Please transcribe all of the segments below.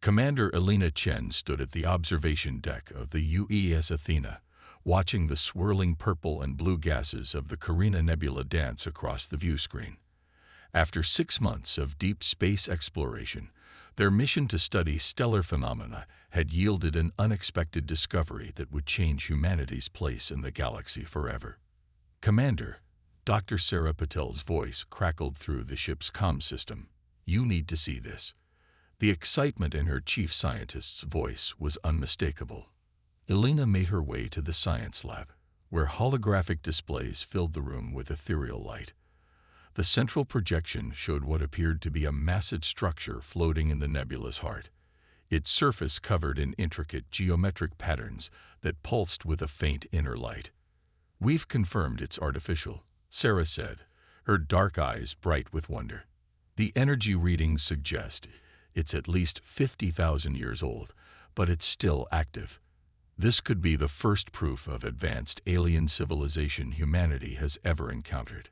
Commander Elena Chen stood at the observation deck of the UES Athena, watching the swirling purple and blue gases of the Carina Nebula dance across the viewscreen. After 6 months of deep space exploration, their mission to study stellar phenomena had yielded an unexpected discovery that would change humanity's place in the galaxy forever. "Commander," Dr. Sarah Patel's voice crackled through the ship's comm system. "You need to see this." The excitement in her chief scientist's voice was unmistakable. Elena made her way to the science lab, where holographic displays filled the room with ethereal light. The central projection showed what appeared to be a massive structure floating in the nebula's heart, its surface covered in intricate geometric patterns that pulsed with a faint inner light. "We've confirmed it's artificial," Sarah said, her dark eyes bright with wonder. "The energy readings suggest it's at least 50,000 years old, but it's still active. This could be the first proof of advanced alien civilization humanity has ever encountered."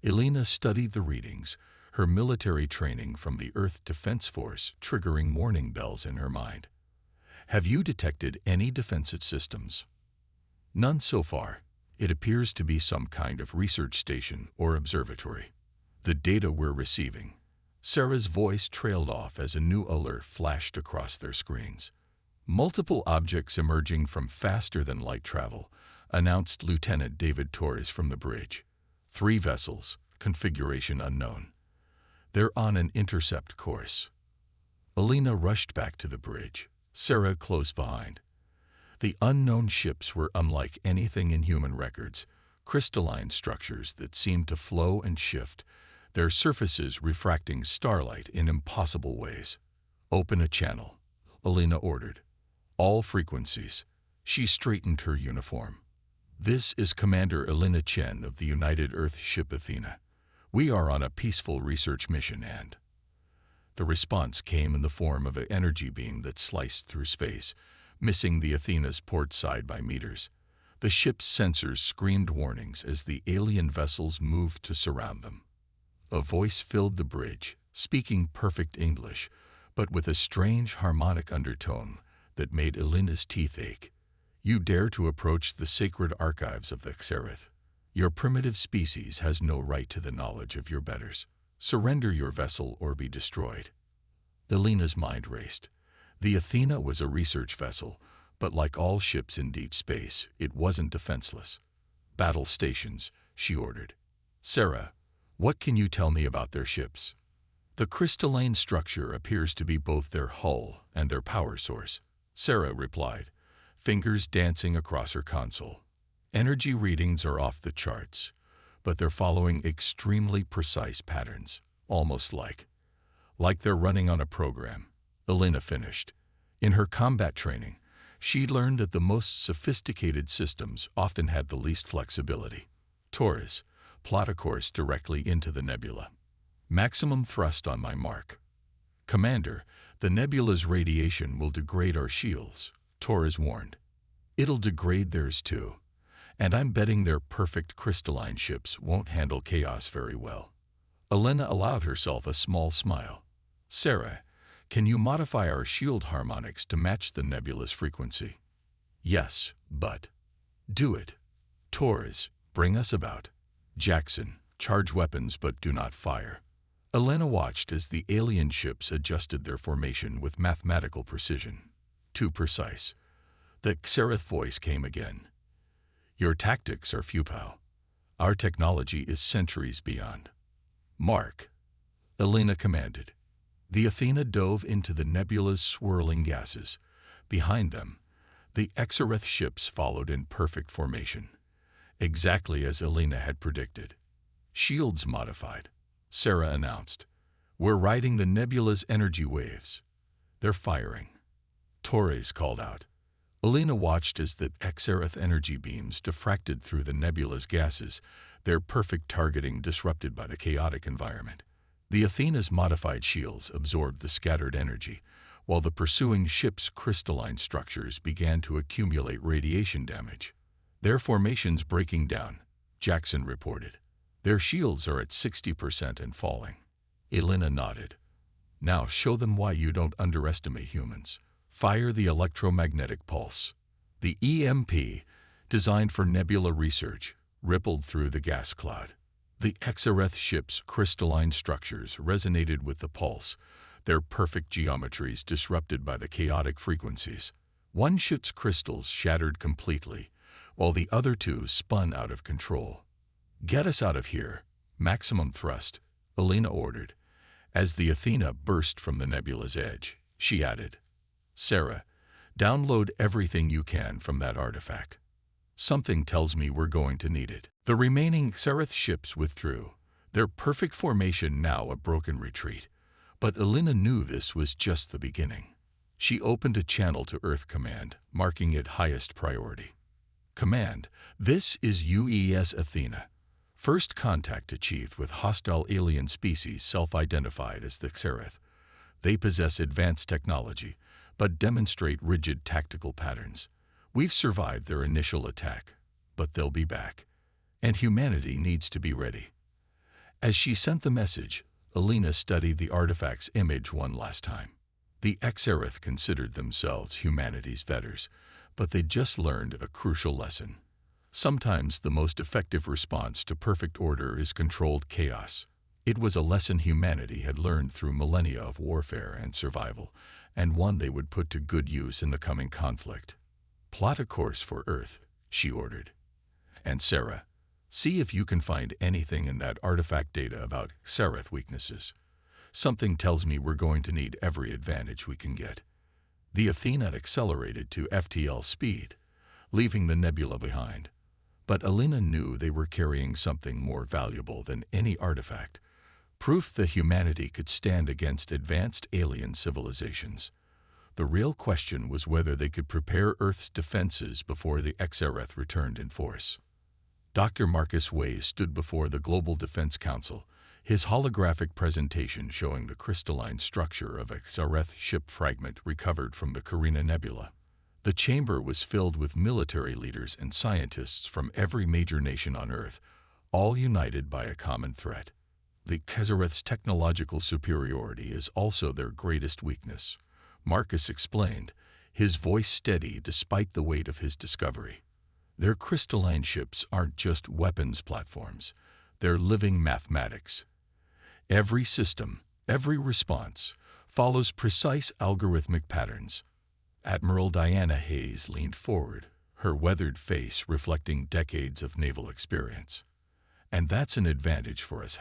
Elena studied the readings, her military training from the Earth Defense Force triggering warning bells in her mind. "Have you detected any defensive systems?" "None so far. It appears to be some kind of research station or observatory." "The data we're receiving." Sarah's voice trailed off as a new alert flashed across their screens. "Multiple objects emerging from faster-than-light travel," announced Lieutenant David Torres from the bridge. "3 vessels, configuration unknown. They're on an intercept course." Elena rushed back to the bridge, Sarah close behind. The unknown ships were unlike anything in human records, crystalline structures that seemed to flow and shift, their surfaces refracting starlight in impossible ways. "Open a channel," Elena ordered. "All frequencies." She straightened her uniform. "This is Commander Elena Chen of the United Earth ship Athena. We are on a peaceful research mission and—" The response came in the form of an energy beam that sliced through space, missing the Athena's port side by meters. The ship's sensors screamed warnings as the alien vessels moved to surround them. A voice filled the bridge, speaking perfect English, but with a strange harmonic undertone that made Elena's teeth ache. "You dare to approach the sacred archives of the Xerath. Your primitive species has no right to the knowledge of your betters. Surrender your vessel or be destroyed." Elena's mind raced. The Athena was a research vessel, but like all ships in deep space, it wasn't defenseless. "Battle stations," she ordered. "Sarah, what can you tell me about their ships?" "The crystalline structure appears to be both their hull and their power source," Sarah replied, fingers dancing across her console. "Energy readings are off the charts, but they're following extremely precise patterns, almost like they're running on a program," Elena finished. In her combat training, she'd learned that the most sophisticated systems often had the least flexibility. "Torres, plot a course directly into the nebula. Maximum thrust on my mark." "Commander, the nebula's radiation will degrade our shields," Torres warned. "It'll degrade theirs too, and I'm betting their perfect crystalline ships won't handle chaos very well." Elena allowed herself a small smile. "Sarah, can you modify our shield harmonics to match the nebula's frequency?" "Yes, but—" "Do it. Torres, bring us about." "Jackson, charge weapons but do not fire." Elena watched as the alien ships adjusted their formation with mathematical precision. "Too precise." The Xerath voice came again. "Your tactics are futile. Our technology is centuries beyond." "Mark," Elena commanded. The Athena dove into the nebula's swirling gases. Behind them, the Xerath ships followed in perfect formation, exactly as Elena had predicted. "Shields modified," Sarah announced. "We're riding the nebula's energy waves." "They're firing," Torres called out. Elena watched as the Xerath energy beams diffracted through the nebula's gases, their perfect targeting disrupted by the chaotic environment. The Athena's modified shields absorbed the scattered energy, while the pursuing ship's crystalline structures began to accumulate radiation damage. "Their formation's breaking down," Jackson reported. "Their shields are at 60% and falling." Elena nodded. Now show them why you don't underestimate humans. Fire the electromagnetic pulse. The EMP, designed for nebula research, rippled through the gas cloud. The Xareth ship's crystalline structures resonated with the pulse, their perfect geometries disrupted by the chaotic frequencies. One ship's crystals shattered completely, while the other two spun out of control. "Get us out of here. Maximum thrust," Alina ordered. As the Athena burst from the nebula's edge, she added, "Sarah, download everything you can from that artifact. Something tells me we're going to need it." The remaining Xareth ships withdrew, their perfect formation now a broken retreat. But Alina knew this was just the beginning. She opened a channel to Earth Command, marking it highest priority. "Command, this is UES Athena. First contact achieved with hostile alien species self-identified as the Xareth. They possess advanced technology, but demonstrate rigid tactical patterns. We've survived their initial attack, but they'll be back. And humanity needs to be ready." As she sent the message, Alina studied the artifact's image one last time. The Xareth considered themselves humanity's betters, but they'd just learned a crucial lesson. Sometimes the most effective response to perfect order is controlled chaos. It was a lesson humanity had learned through millennia of warfare and survival, and one they would put to good use in the coming conflict. "Plot a course for Earth," she ordered. "And Sarah, see if you can find anything in that artifact data about Xareth weaknesses. Something tells me we're going to need every advantage we can get." The Athena accelerated to FTL speed, leaving the nebula behind. But Alina knew they were carrying something more valuable than any artifact, proof that humanity could stand against advanced alien civilizations. The real question was whether they could prepare Earth's defenses before the Xareth returned in force. Dr. Marcus Way stood before the Global Defense Council, his holographic presentation showing the crystalline structure of a Xareth ship fragment recovered from the Carina Nebula. The chamber was filled with military leaders and scientists from every major nation on Earth, all united by a common threat. The Xareth's technological superiority is also their greatest weakness, Marcus explained, his voice steady despite the weight of his discovery. Their crystalline ships aren't just weapons platforms, they're living mathematics. Every system, every response, follows precise algorithmic patterns. Admiral Diana Hayes leaned forward, her weathered face reflecting decades of naval experience. "And that's an advantage for us,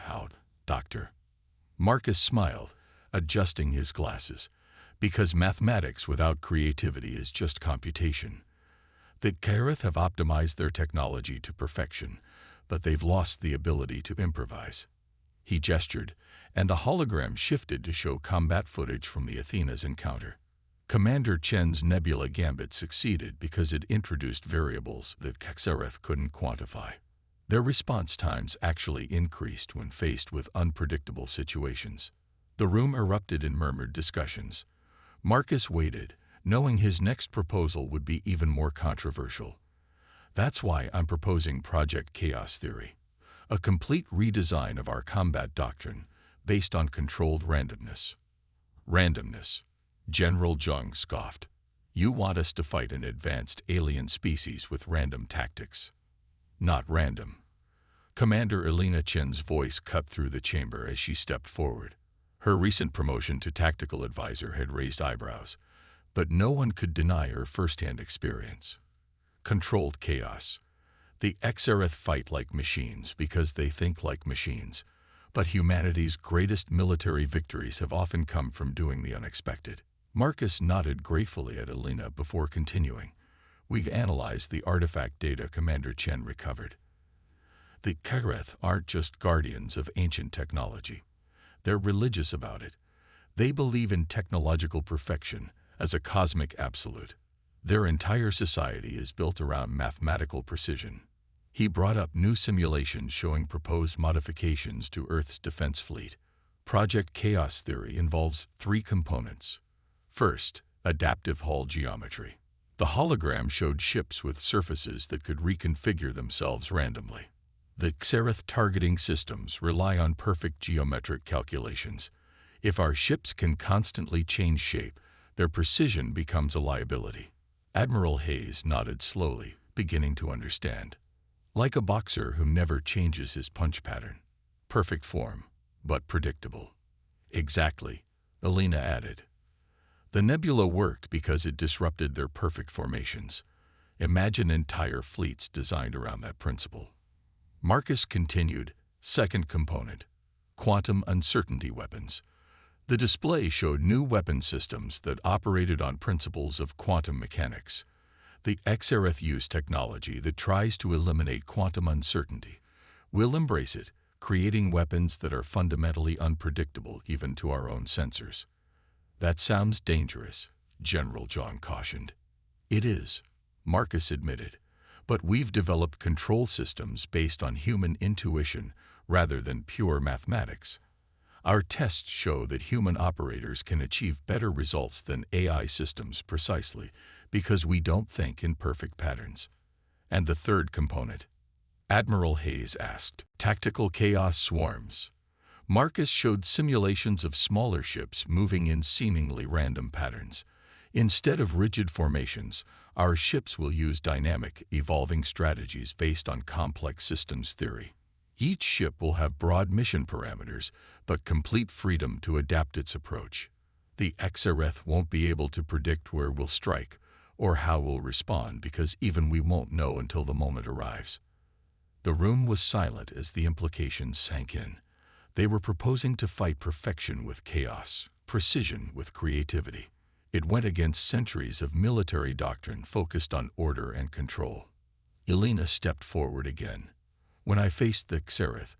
Doctor?" Marcus smiled, adjusting his glasses, because mathematics without creativity is just computation. The Xareth have optimized their technology to perfection, but they've lost the ability to improvise. He gestured, and the hologram shifted to show combat footage from the Athena's encounter. Commander Chen's Nebula Gambit succeeded because it introduced variables that Xareth couldn't quantify. Their response times actually increased when faced with unpredictable situations. The room erupted in murmured discussions. Marcus waited, knowing his next proposal would be even more controversial. "That's why I'm proposing Project Chaos Theory, a complete redesign of our combat doctrine based on controlled randomness." "Randomness," General Jung scoffed. "You want us to fight an advanced alien species with random tactics." "Not random." Commander Alina Chen's voice cut through the chamber as she stepped forward. Her recent promotion to tactical advisor had raised eyebrows, but no one could deny her first-hand experience. Controlled chaos. The Xareth fight like machines because they think like machines, but humanity's greatest military victories have often come from doing the unexpected. Marcus nodded gratefully at Alina before continuing. "We've analyzed the artifact data Commander Chen recovered. The Xareth aren't just guardians of ancient technology. They're religious about it. They believe in technological perfection as a cosmic absolute. Their entire society is built around mathematical precision." He brought up new simulations showing proposed modifications to Earth's defense fleet. Project Chaos Theory involves 3 components. First, adaptive hull geometry. The hologram showed ships with surfaces that could reconfigure themselves randomly. The Xareth targeting systems rely on perfect geometric calculations, If our ships can constantly change shape, their precision becomes a liability. Admiral Hayes nodded slowly, beginning to understand. Like a boxer who never changes his punch pattern. Perfect form, but predictable. Exactly, Alina added. The nebula worked because it disrupted their perfect formations. Imagine entire fleets designed around that principle. Marcus continued, second component, quantum uncertainty weapons. The display showed new weapon systems that operated on principles of quantum mechanics. The XRF use technology that tries to eliminate quantum uncertainty. We'll embrace it, creating weapons that are fundamentally unpredictable even to our own sensors. That sounds dangerous, General John cautioned. It is, Marcus admitted, but we've developed control systems based on human intuition rather than pure mathematics. Our tests show that human operators can achieve better results than AI systems precisely because we don't think in perfect patterns. And the third component? Admiral Hayes asked. Tactical chaos swarms. Marcus showed simulations of smaller ships moving in seemingly random patterns. Instead of rigid formations, our ships will use dynamic, evolving strategies based on complex systems theory. Each ship will have broad mission parameters, but complete freedom to adapt its approach. The XRF won't be able to predict where we'll strike or how we'll respond because even we won't know until the moment arrives. The room was silent as the implications sank in. They were proposing to fight perfection with chaos, precision with creativity. It went against centuries of military doctrine focused on order and control. Elena stepped forward again. When I faced the Xerath,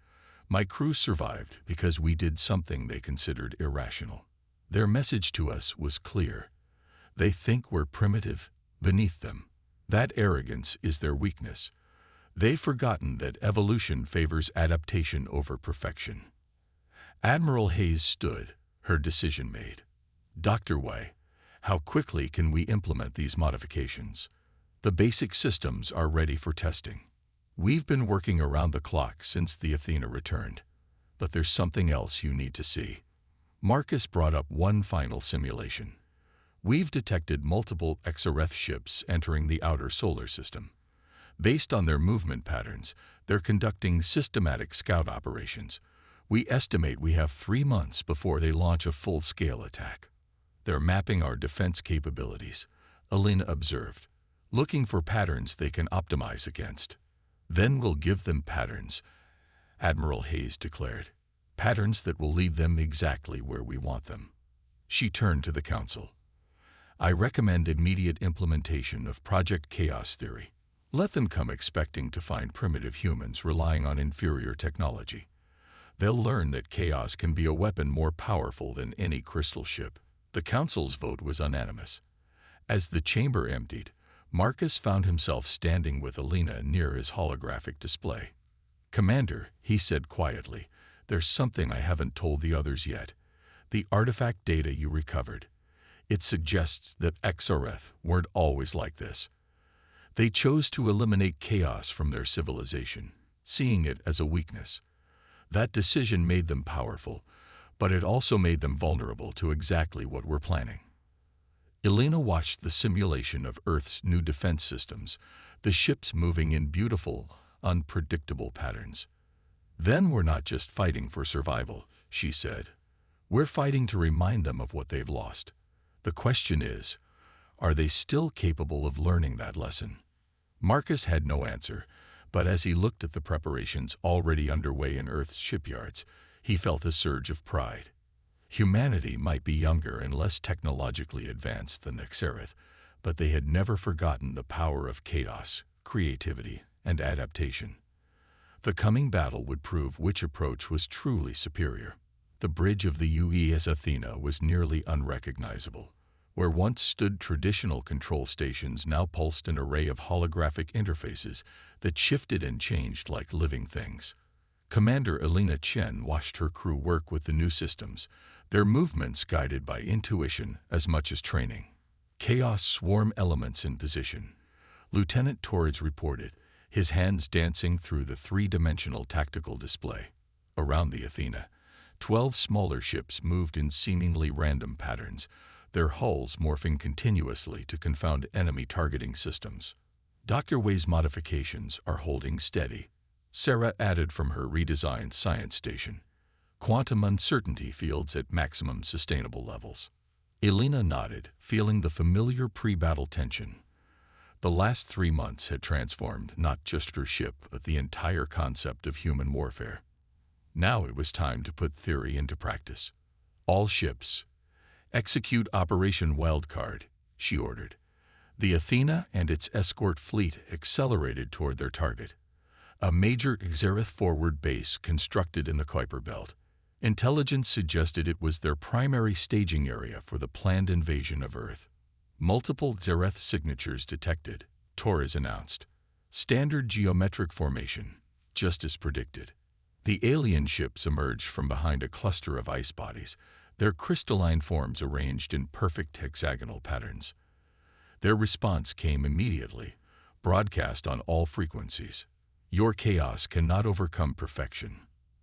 my crew survived because we did something they considered irrational. Their message to us was clear. They think we're primitive, beneath them. That arrogance is their weakness. They've forgotten that evolution favors adaptation over perfection. Admiral Hayes stood, her decision made. Dr. Way, how quickly can we implement these modifications? The basic systems are ready for testing. We've been working around the clock since the Athena returned. But there's something else you need to see. Marcus brought up one final simulation. We've detected multiple Xerath ships entering the outer solar system. Based on their movement patterns, they're conducting systematic scout operations. We estimate we have 3 months before they launch a full-scale attack. They're mapping our defense capabilities, Alina observed, looking for patterns they can optimize against. Then we'll give them patterns, Admiral Hayes declared. Patterns that will lead them exactly where we want them. She turned to the Council. I recommend immediate implementation of Project Chaos Theory. Let them come expecting to find primitive humans relying on inferior technology. They'll learn that chaos can be a weapon more powerful than any crystal ship. The Council's vote was unanimous. As the chamber emptied, Marcus found himself standing with Alina near his holographic display. Commander, he said quietly, there's something I haven't told the others yet. The artifact data you recovered. It suggests that Xerath weren't always like this. They chose to eliminate chaos from their civilization, seeing it as a weakness. That decision made them powerful, but it also made them vulnerable to exactly what we're planning. Elena watched the simulation of Earth's new defense systems, the ships moving in beautiful, unpredictable patterns. Then we're not just fighting for survival, she said. We're fighting to remind them of what they've lost. The question is, are they still capable of learning that lesson? Marcus had no answer, but as he looked at the preparations already underway in Earth's shipyards, he felt a surge of pride. Humanity might be younger and less technologically advanced than the Xerath, but they had never forgotten the power of chaos, creativity, and adaptation. The coming battle would prove which approach was truly superior. The bridge of the UES Athena was nearly unrecognizable. Where once stood traditional control stations now pulsed an array of holographic interfaces that shifted and changed like living things. Commander Elena Chen watched her crew work with the new systems, their movements guided by intuition as much as training. Chaos swarm elements in position. Lieutenant Torres reported, his hands dancing through the three-dimensional tactical display. Around the Athena, 12 smaller ships moved in seemingly random patterns, their hulls morphing continuously to confound enemy targeting systems. Dr. Wei's modifications are holding steady, Sarah added from her redesigned science station. Quantum uncertainty fields at maximum sustainable levels. Elena nodded, feeling the familiar pre-battle tension. The last 3 months had transformed not just her ship, but the entire concept of human warfare. Now it was time to put theory into practice. All ships, execute Operation Wildcard, she ordered. The Athena and its escort fleet accelerated toward their target, a major Xerath forward base constructed in the Kuiper Belt. Intelligence suggested it was their primary staging area for the planned invasion of Earth. Multiple Xerath signatures detected, Torres announced. Standard geometric formation, just as predicted. The alien ships emerged from behind a cluster of ice bodies, their crystalline forms arranged in perfect hexagonal patterns. Their response came immediately, broadcast on all frequencies. Your chaos cannot overcome perfection.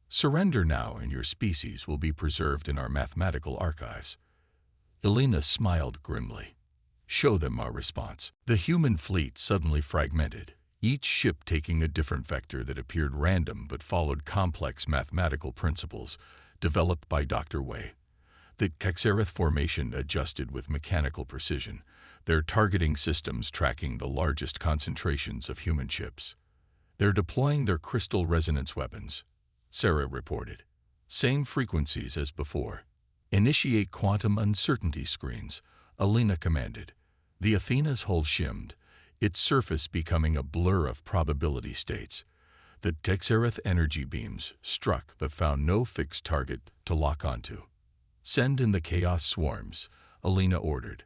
Surrender now and your species will be preserved in our mathematical archives. Elena smiled grimly. Show them our response. The human fleet suddenly fragmented, each ship taking a different vector that appeared random but followed complex mathematical principles developed by Dr. Wei. The Xerath formation adjusted with mechanical precision, their targeting systems tracking the largest concentrations of human ships. They're deploying their crystal resonance weapons, Sarah reported. Same frequencies as before. Initiate quantum uncertainty screens, Elena commanded. The Athena's hull shimmed, its surface becoming a blur of probability states. The Xerath energy beams struck but found no fixed target to lock onto. Send in the chaos swarms, Elena ordered.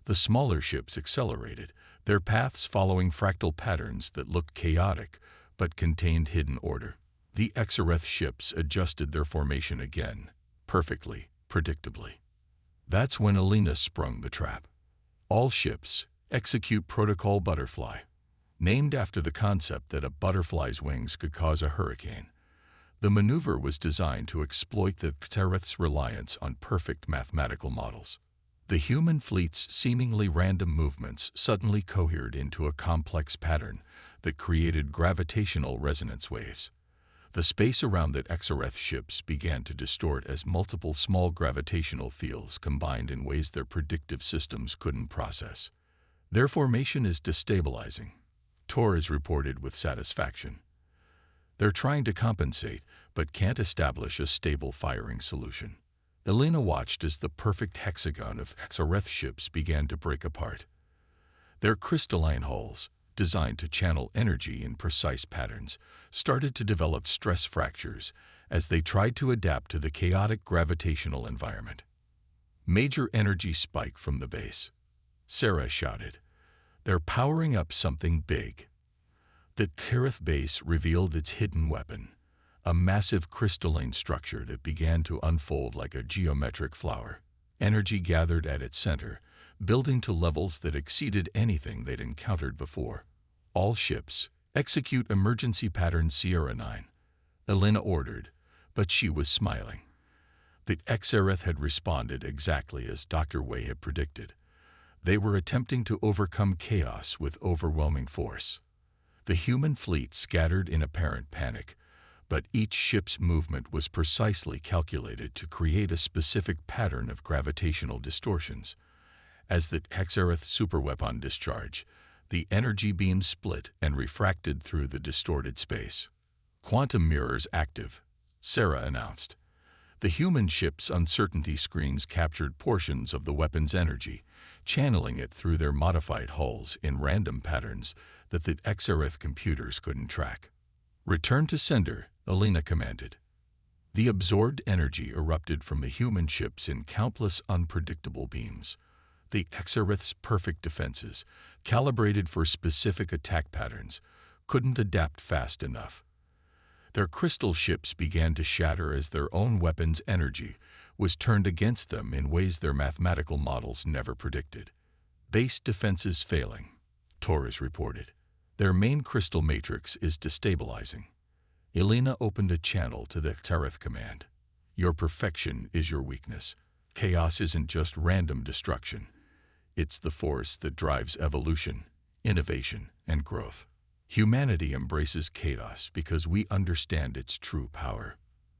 The smaller ships accelerated, their paths following fractal patterns that looked chaotic but contained hidden order. The Xerath ships adjusted their formation again, perfectly, predictably. That's when Elena sprung the trap. All ships, execute Protocol Butterfly, named after the concept that a butterfly's wings could cause a hurricane. The maneuver was designed to exploit the Xerath's reliance on perfect mathematical models. The human fleet's seemingly random movements suddenly cohered into a complex pattern that created gravitational resonance waves. The space around the Xerath ships began to distort as multiple small gravitational fields combined in ways their predictive systems couldn't process. Their formation is destabilizing, Torres reported with satisfaction. They're trying to compensate, but can't establish a stable firing solution. Elena watched as the perfect hexagon of Xerath ships began to break apart. Their crystalline hulls, designed to channel energy in precise patterns, started to develop stress fractures as they tried to adapt to the chaotic gravitational environment. Major energy spike from the base, Sarah shouted. They're powering up something big. The Xerath base revealed its hidden weapon, a massive crystalline structure that began to unfold like a geometric flower. Energy gathered at its center, building to levels that exceeded anything they'd encountered before. All ships, execute emergency pattern Sierra 9, Elena ordered, but she was smiling. The Xerath had responded exactly as Dr. Wei had predicted. They were attempting to overcome chaos with overwhelming force. The human fleet scattered in apparent panic, but each ship's movement was precisely calculated to create a specific pattern of gravitational distortions. As the Xerath superweapon discharged, the energy beam split and refracted through the distorted space. Quantum mirrors active, Sarah announced. The human ship's uncertainty screens captured portions of the weapon's energy, channeling it through their modified hulls in random patterns that the Xerath computers couldn't track. Return to sender, Elena commanded. The absorbed energy erupted from the human ships in countless unpredictable beams. The Xerath's perfect defenses, calibrated for specific attack patterns, couldn't adapt fast enough. Their crystal ships began to shatter as their own weapons' energy was turned against them in ways their mathematical models never predicted. Base defenses failing, Torres reported. Their main crystal matrix is destabilizing. Elena opened a channel to the Xerath command. Your perfection is your weakness. Chaos isn't just random destruction. It's the force that drives evolution, innovation, and growth. Humanity embraces chaos because we understand its true power.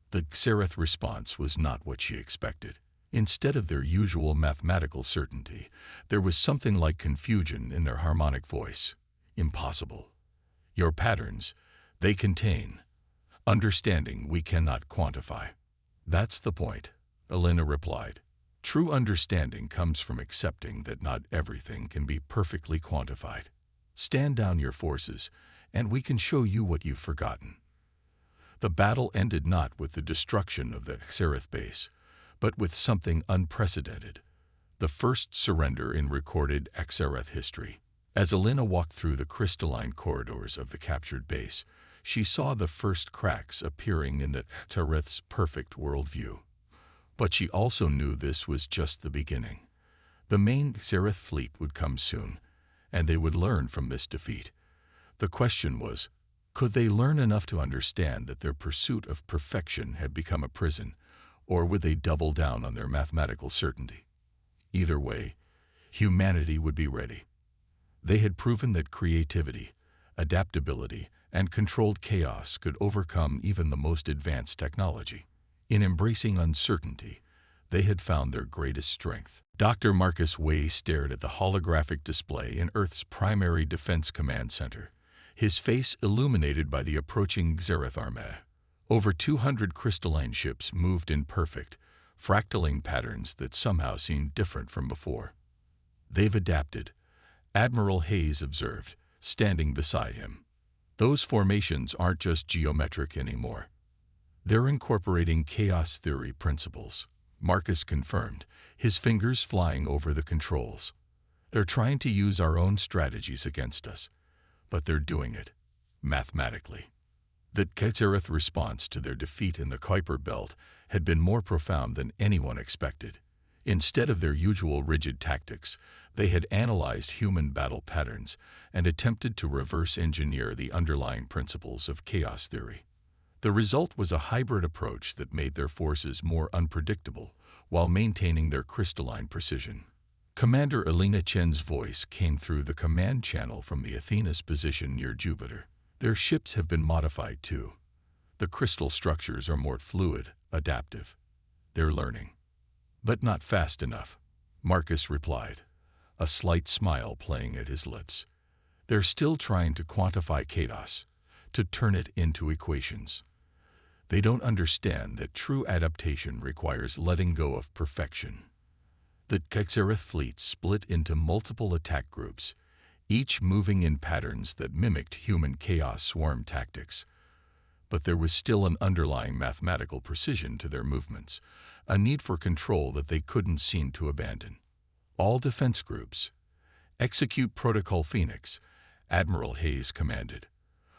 The Xerath response was not what she expected. Instead of their usual mathematical certainty, there was something like confusion in their harmonic voice. Impossible. Your patterns, they contain understanding we cannot quantify. That's the point, Elena replied. True understanding comes from accepting that not everything can be perfectly quantified. Stand down your forces, and we can show you what you've forgotten. The battle ended not with the destruction of the Xerath base, but with something unprecedented, the first surrender in recorded Xerath history. As Elena walked through the crystalline corridors of the captured base, she saw the first cracks appearing in the Xerath's perfect worldview. But she also knew this was just the beginning. The main Xerath fleet would come soon, and they would learn from this defeat. The question was, could they learn enough to understand that their pursuit of perfection had become a prison, or would they double down on their mathematical certainty? Either way, humanity would be ready. They had proven that creativity, adaptability, and controlled chaos could overcome even the most advanced technology. In embracing uncertainty, they had found their greatest strength. Dr. Marcus Way stared at the holographic display in Earth's primary defense command center, his face illuminated by the approaching Xerath armée. Over 200 crystalline ships moved in perfect, fractaling patterns that somehow seemed different from before. They've adapted, Admiral Hayes observed, standing beside him. Those formations aren't just geometric anymore. They're incorporating chaos theory principles, Marcus confirmed, his fingers flying over the controls. They're trying to use our own strategies against us, but they're doing it mathematically. The Xerath response to their defeat in the Kuiper Belt had been more profound than anyone expected. Instead of their usual rigid tactics, they had analyzed human battle patterns and attempted to reverse engineer the underlying principles of chaos theory. The result was a hybrid approach that made their forces more unpredictable while maintaining their crystalline precision. Commander Elena Chen's voice came through the command channel from the Athena's position near Jupiter. Their ships have been modified too. The crystal structures are more fluid, adaptive. They're learning. But not fast enough, Marcus replied, a slight smile playing at his lips. They're still trying to quantify chaos, to turn it into equations. They don't understand that true adaptation requires letting go of perfection. The Xerath fleet split into multiple attack groups, each moving in patterns that mimicked human chaos swarm tactics. But there was still an underlying mathematical precision to their movements, a need for control that they couldn't seem to abandon. All defense groups, execute Protocol Phoenix, Admiral Hayes commanded.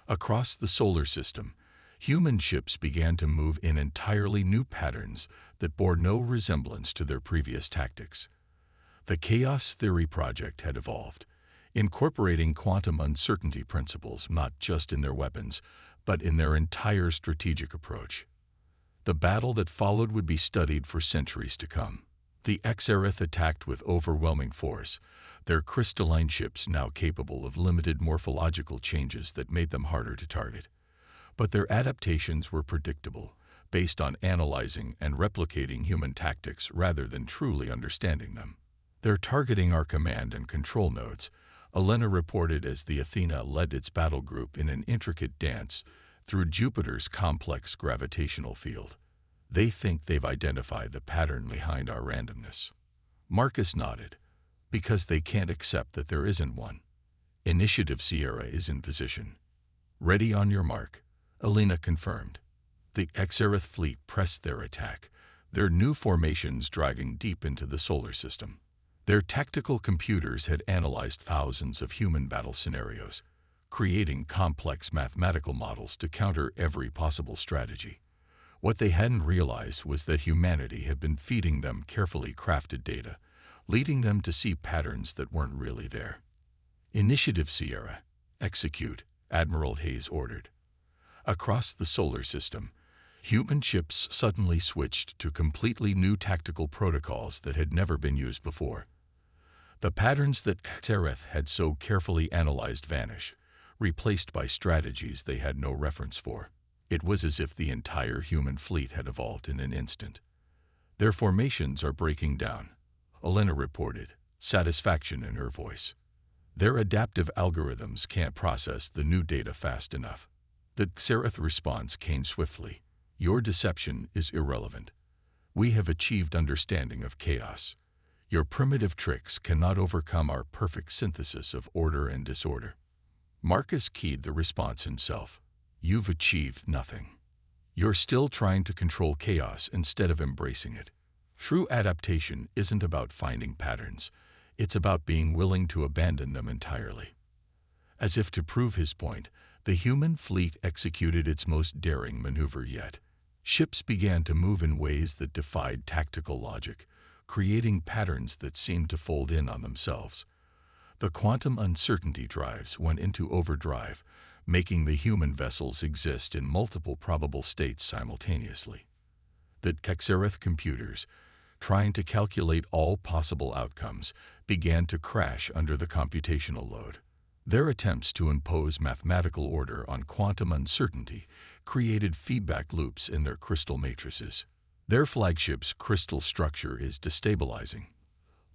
Across the solar system, human ships began to move in entirely new patterns that bore no resemblance to their previous tactics. The Chaos Theory Project had evolved, incorporating quantum uncertainty principles not just in their weapons, but in their entire strategic approach. The battle that followed would be studied for centuries to come. The Xerath attacked with overwhelming force, their crystalline ships now capable of limited morphological changes that made them harder to target. But their adaptations were predictable, based on analyzing and replicating human tactics rather than truly understanding them. They're targeting our command and control nodes, Elena reported as the Athena led its battle group in an intricate dance through Jupiter's complex gravitational field. They think they've identified the pattern behind our randomness. Marcus nodded, because they can't accept that there isn't one. Initiative Sierra is in position. Ready on your mark, Elena confirmed. The Xerath fleet pressed their attack, their new formations driving deep into the solar system. Their tactical computers had analyzed thousands of human battle scenarios, creating complex mathematical models to counter every possible strategy. What they hadn't realized was that humanity had been feeding them carefully crafted data, leading them to see patterns that weren't really there. Initiative Sierra, execute, Admiral Hayes ordered. Across the solar system, Human ships suddenly switched to completely new tactical protocols that had never been used before. The patterns that Xerath had so carefully analyzed vanish, replaced by strategies they had no reference for. It was as if the entire human fleet had evolved in an instant. Their formations are breaking down, Elena reported, satisfaction in her voice. Their adaptive algorithms can't process the new data fast enough. The Xerath response came swiftly. Your deception is irrelevant. We have achieved understanding of chaos. Your primitive tricks cannot overcome our perfect synthesis of order and disorder. Marcus keyed the response himself. You've achieved nothing. You're still trying to control chaos instead of embracing it. True adaptation isn't about finding patterns. It's about being willing to abandon them entirely. As if to prove his point, the human fleet executed its most daring maneuver yet. Ships began to move in ways that defied tactical logic, creating patterns that seemed to fold in on themselves. The quantum uncertainty drives went into overdrive, making the human vessels exist in multiple probable states simultaneously. The Xerath computers, trying to calculate all possible outcomes, began to crash under the computational load. Their attempts to impose mathematical order on quantum uncertainty created feedback loops in their crystal matrices. Their flagship's crystal structure is destabilizing,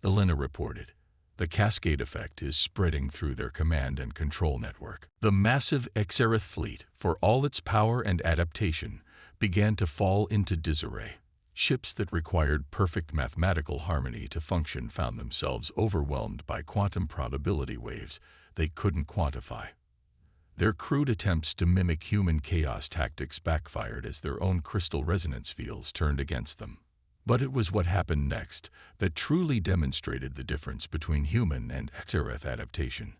Elena reported. The cascade effect is spreading through their command and control network. The massive Xerath fleet, for all its power and adaptation, began to fall into disarray. Ships that required perfect mathematical harmony to function found themselves overwhelmed by quantum probability waves they couldn't quantify. Their crude attempts to mimic human chaos tactics backfired as their own crystal resonance fields turned against them. But it was what happened next that truly demonstrated the difference between human and Xerath adaptation.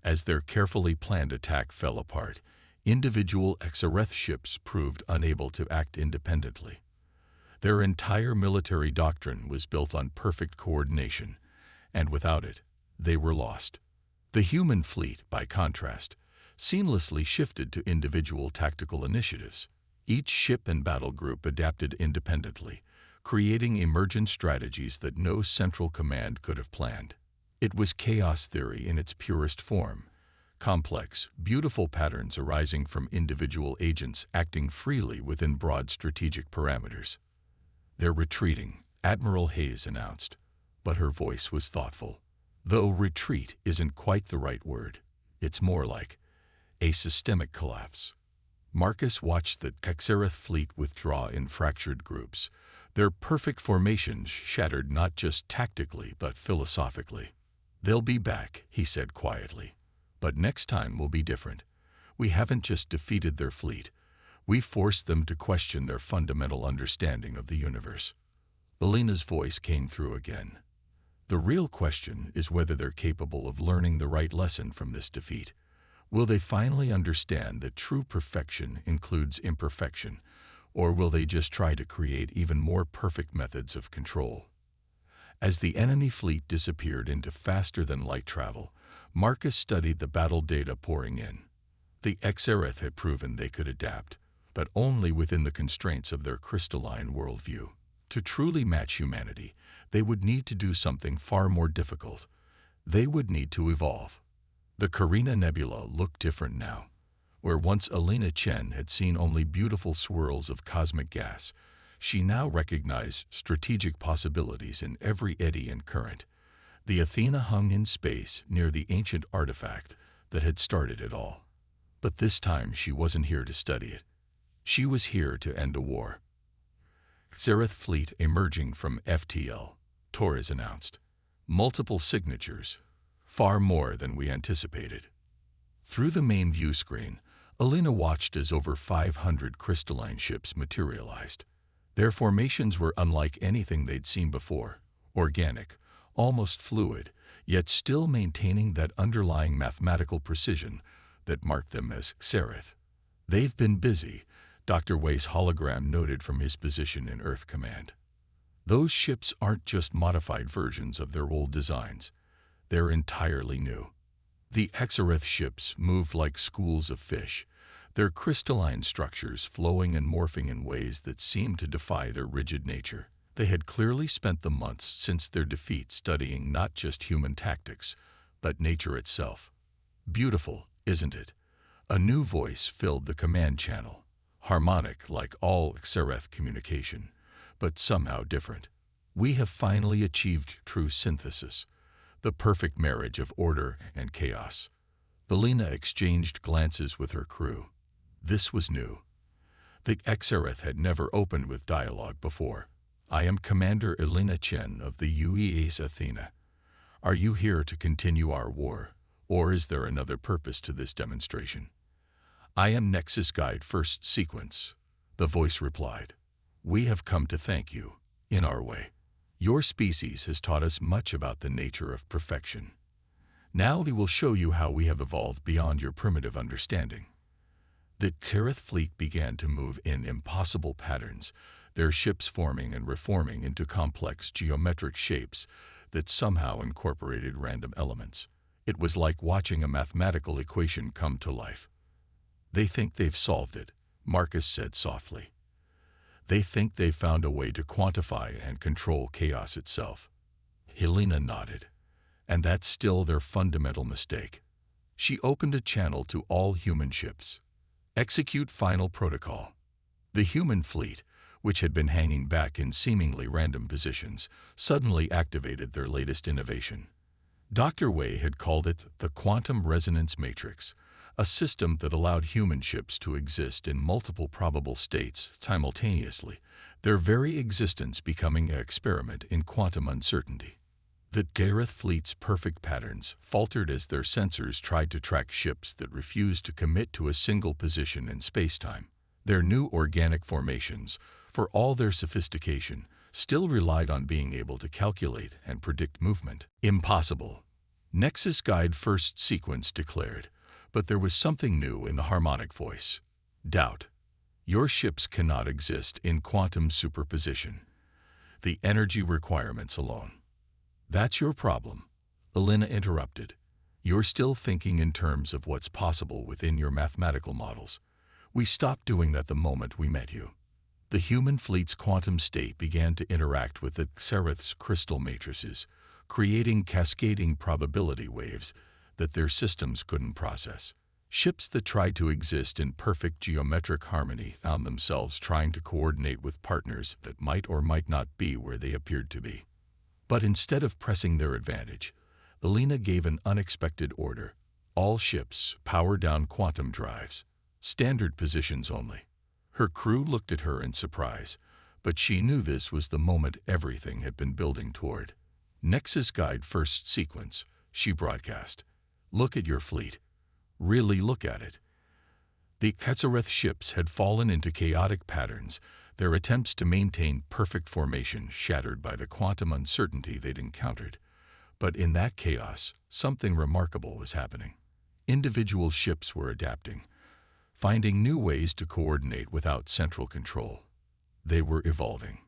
As their carefully planned attack fell apart, individual Xerath ships proved unable to act independently. Their entire military doctrine was built on perfect coordination, and without it, they were lost. The human fleet, by contrast, seamlessly shifted to individual tactical initiatives. Each ship and battle group adapted independently, creating emergent strategies that no central command could have planned. It was chaos theory in its purest form, complex, beautiful patterns arising from individual agents acting freely within broad strategic parameters. They're retreating, Admiral Hayes announced, but her voice was thoughtful. Though retreat isn't quite the right word, it's more like a systemic collapse. Marcus watched the Xerath fleet withdraw in fractured groups, their perfect formations shattered not just tactically but philosophically. They'll be back, he said quietly. But next time will be different. We haven't just defeated their fleet. We forced them to question their fundamental understanding of the universe. Elena's voice came through again. The real question is whether they're capable of learning the right lesson from this defeat. Will they finally understand that true perfection includes imperfection, or will they just try to create even more perfect methods of control? As the enemy fleet disappeared into faster-than-light travel, Marcus studied the battle data pouring in. The Xerath had proven they could adapt, but only within the constraints of their crystalline worldview. To truly match humanity, they would need to do something far more difficult. They would need to evolve. The Carina Nebula looked different now. Where once Elena Chen had seen only beautiful swirls of cosmic gas, she now recognized strategic possibilities in every eddy and current. The Athena hung in space near the ancient artifact that had started it all. But this time she wasn't here to study it. She was here to end a war. Xerath fleet emerging from FTL, Torres announced. Multiple signatures, far more than we anticipated. Through the main view screen, Elena watched as over 500 crystalline ships materialized. Their formations were unlike anything they'd seen before, organic, almost fluid, yet still maintaining that underlying mathematical precision that marked them as Xerath. They've been busy, Dr. Wei's hologram noted from his position in Earth Command. Those ships aren't just modified versions of their old designs. They're entirely new. The Xerath ships moved like schools of fish, their crystalline structures flowing and morphing in ways that seemed to defy their rigid nature. They had clearly spent the months since their defeat studying not just human tactics, but nature itself. Beautiful, isn't it? A new voice filled the command channel, harmonic like all Xereth communication, but somehow different. We have finally achieved true synthesis, the perfect marriage of order and chaos. Belina exchanged glances with her crew. This was new. The Xereth had never opened with dialogue before. I am Commander Elena Chen of the UES Athena. Are you here to continue our war, or is there another purpose to this demonstration? I am Nexus Guide First Sequence, the voice replied. We have come to thank you, in our way. Your species has taught us much about the nature of perfection. Now we will show you how we have evolved beyond your primitive understanding. The Xereth fleet began to move in impossible patterns, their ships forming and reforming into complex geometric shapes that somehow incorporated random elements. It was like watching a mathematical equation come to life. They think they've solved it, Marcus said softly. They think they've found a way to quantify and control chaos itself. Helena nodded. And that's still their fundamental mistake. She opened a channel to all human ships. Execute final protocol. The human fleet, which had been hanging back in seemingly random positions, suddenly activated their latest innovation. Dr. Wei had called it the quantum resonance matrix, a system that allowed human ships to exist in multiple probable states simultaneously, their very existence becoming an experiment in quantum uncertainty. The Xereth fleet's perfect patterns faltered as their sensors tried to track ships that refused to commit to a single position in spacetime. Their new organic formations, for all their sophistication, still relied on being able to calculate and predict movement. Impossible. Nexus Guide First Sequence declared, but there was something new in the harmonic voice. Doubt. Your ships cannot exist in quantum superposition. The energy requirements alone. That's your problem, Elena interrupted. You're still thinking in terms of what's possible within your mathematical models. We stopped doing that the moment we met you. The human fleet's quantum state began to interact with the Xereth's crystal matrices, creating cascading probability waves that their systems couldn't process. Ships that tried to exist in perfect geometric harmony found themselves trying to coordinate with partners that might or might not be where they appeared to be. But instead of pressing their advantage, Elena gave an unexpected order. All ships power down quantum drives. Standard positions only. Her crew looked at her in surprise, but she knew this was the moment everything had been building toward. Nexus Guide First Sequence, she broadcast. Look at your fleet. Really look at it. The Xereth ships had fallen into chaotic patterns, their attempts to maintain perfect formation shattered by the quantum uncertainty they'd encountered. But in that chaos, something remarkable was happening. Individual ships were adapting, finding new ways to coordinate without central control. They were evolving.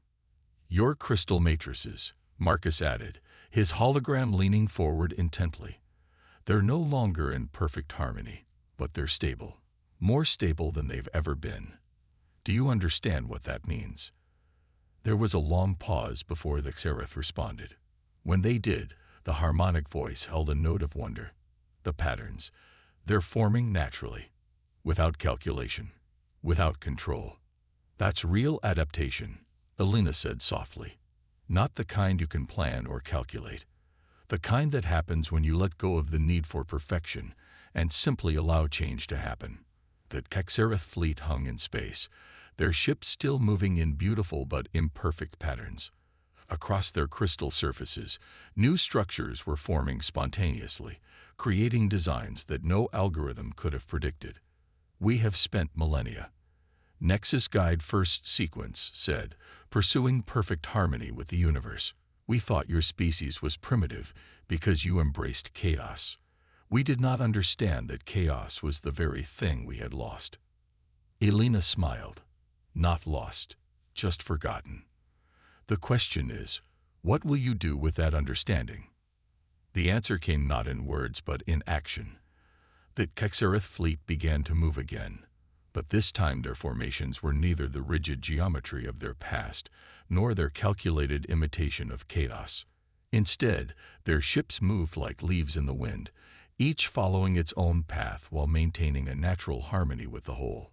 Your crystal matrices, Marcus added, his hologram leaning forward intently. They're no longer in perfect harmony, but they're stable. More stable than they've ever been. Do you understand what that means? There was a long pause before the Xereth responded. When they did, the harmonic voice held a note of wonder. The patterns, they're forming naturally, without calculation, without control. That's real adaptation, Elena said softly. Not the kind you can plan or calculate. The kind that happens when you let go of the need for perfection and simply allow change to happen. The Xereth fleet hung in space, their ships still moving in beautiful but imperfect patterns. Across their crystal surfaces, new structures were forming spontaneously, creating designs that no algorithm could have predicted. We have spent millennia, Nexus Guide First Sequence said, pursuing perfect harmony with the universe. We thought your species was primitive because you embraced chaos. We did not understand that chaos was the very thing we had lost. Elena smiled. Not lost, just forgotten. The question is, what will you do with that understanding? The answer came not in words but in action. The Xereth fleet began to move again, But this time their formations were neither the rigid geometry of their past, nor their calculated imitation of chaos. Instead, their ships moved like leaves in the wind, each following its own path while maintaining a natural harmony with the whole.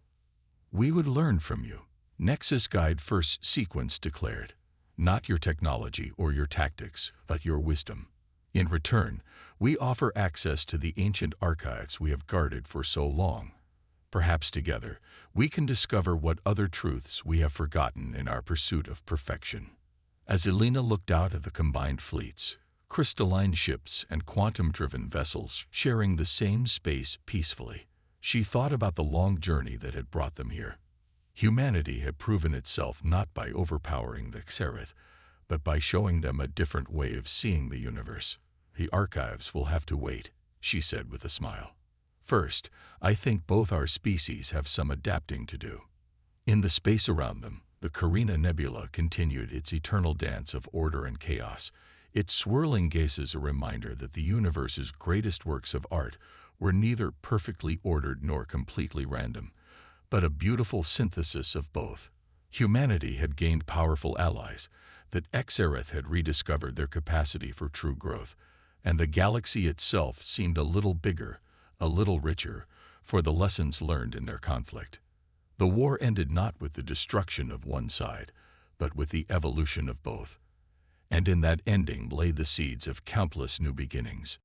"We would learn from you," Nexus Guide First Sequence declared. "Not your technology or your tactics, but your wisdom. In return, we offer access to the ancient archives we have guarded for so long. Perhaps together, we can discover what other truths we have forgotten in our pursuit of perfection." As Elena looked out at the combined fleets, crystalline ships and quantum-driven vessels sharing the same space peacefully, she thought about the long journey that had brought them here. Humanity had proven itself not by overpowering the Xerath, but by showing them a different way of seeing the universe. "The archives will have to wait," she said with a smile. "First, I think both our species have some adapting to do." In the space around them, the Carina Nebula continued its eternal dance of order and chaos, its swirling gases a reminder that the universe's greatest works of art were neither perfectly ordered nor completely random, but a beautiful synthesis of both. Humanity had gained powerful allies, that Xerath had rediscovered their capacity for true growth, and the galaxy itself seemed a little bigger, a little richer, for the lessons learned in their conflict. The war ended not with the destruction of one side, but with the evolution of both. And in that ending lay the seeds of countless new beginnings.